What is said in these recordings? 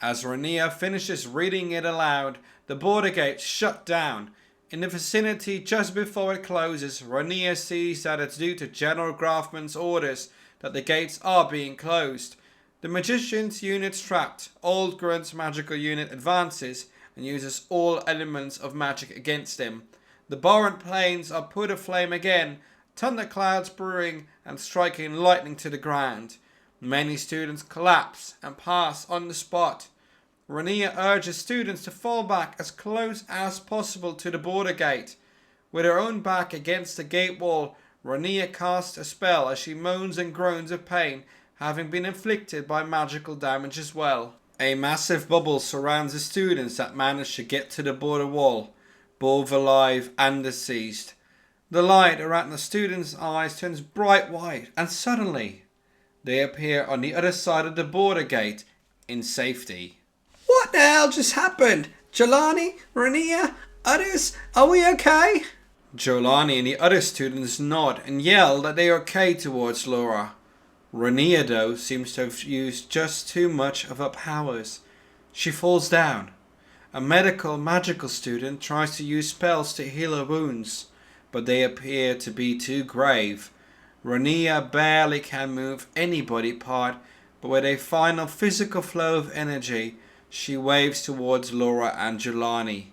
As Rania finishes reading it aloud, the border gate shut down. In the vicinity just before it closes, Rania sees that it's due to General Grafmann's orders that the gates are being closed. The magician's unit's trapped. Old Grunt's magical unit advances and uses all elements of magic against him. The Borant plains are put aflame again, thunderclouds brewing and striking lightning to the ground. Many students collapse and pass on the spot. Rania urges students to fall back as close as possible to the border gate. With her own back against the gate wall, Rania casts a spell as she moans and groans of pain, having been inflicted by magical damage as well. A massive bubble surrounds the students that manage to get to the border wall, both alive and deceased. The light around the students' eyes turns bright white, and suddenly they appear on the other side of the border gate in safety. What the hell just happened? Jelani, Rania, others, are we okay? Jolani and the other students nod and yell that they are okay towards Laura. Rania, though, seems to have used just too much of her powers. She falls down. A magical student tries to use spells to heal her wounds, but they appear to be too grave. Rania barely can move any body part, but with a final physical flow of energy, she waves towards Laura and Jelani.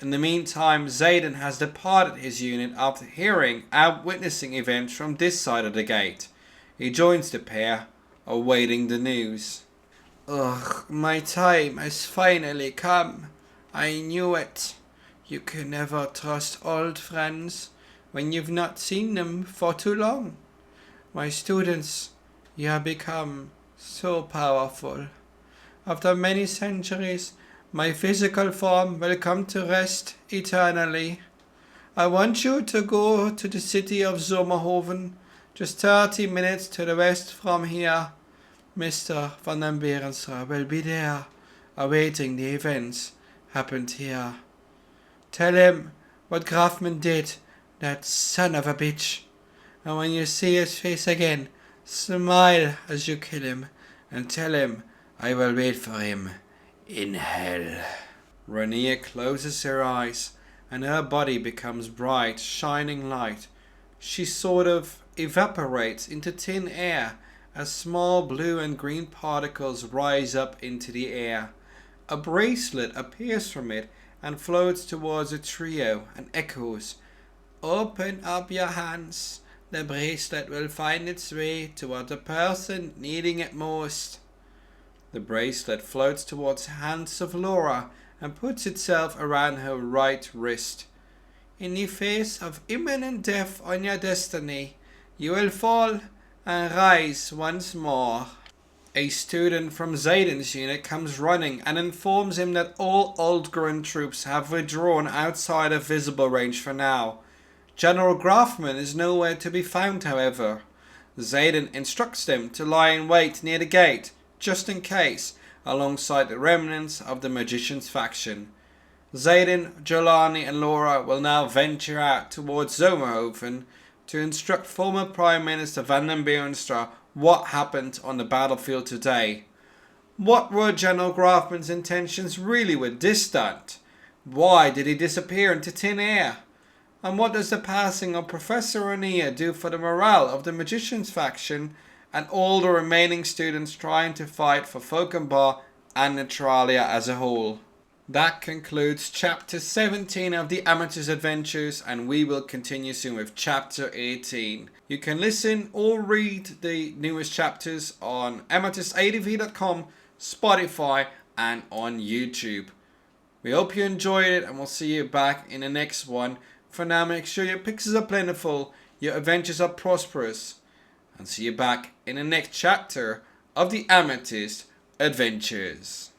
In the meantime, Xaden has departed his unit after hearing and witnessing events from this side of the gate. He joins the pair, awaiting the news. Ugh, my time has finally come. I knew it. You can never trust old friends when you've not seen them for too long. My students, you have become so powerful. After many centuries, my physical form will come to rest eternally. I want you to go to the city of Zomerhoven, just 30 minutes to the west from here. Mr. van den Berenstra will be there, awaiting the events happened here. Tell him what Grafmann did, that son of a bitch. And when you see his face again, smile as you kill him, and tell him I will wait for him in hell. Rania closes her eyes, and her body becomes bright, shining light. She sort of evaporates into thin air as small blue and green particles rise up into the air. A bracelet appears from it and floats towards the trio and echoes. Open up your hands. The bracelet will find its way toward the person needing it most. The bracelet floats towards the hands of Laura and puts itself around her right wrist. In the face of imminent death on your destiny, you will fall and rise once more. A student from Xaden's unit comes running and informs him that all Old Grunt troops have withdrawn outside of visible range for now. General Grafmann is nowhere to be found, however. Xaden instructs them to lie in wait near the gate, just in case, alongside the remnants of the magician's faction. Xaden, Jelani and Laura will now venture out towards Zomerhoven to instruct former Prime Minister van den Berenstra what happened on the battlefield today. What were General Grafmann's intentions really with this stunt? Why did he disappear into thin air? And what does the passing of Professor Rania do for the morale of the magician's faction and all the remaining students trying to fight for Fockenbar and Neutralia as a whole? That concludes Chapter 17 of the Amethyst Adventures, and we will continue soon with Chapter 18. You can listen or read the newest chapters on AmethystADV.com, Spotify, and on YouTube. We hope you enjoyed it, and we'll see you back in the next one. For now, make sure your pixels are plentiful, your adventures are prosperous, and see you back in the next chapter of the Amethyst Adventures.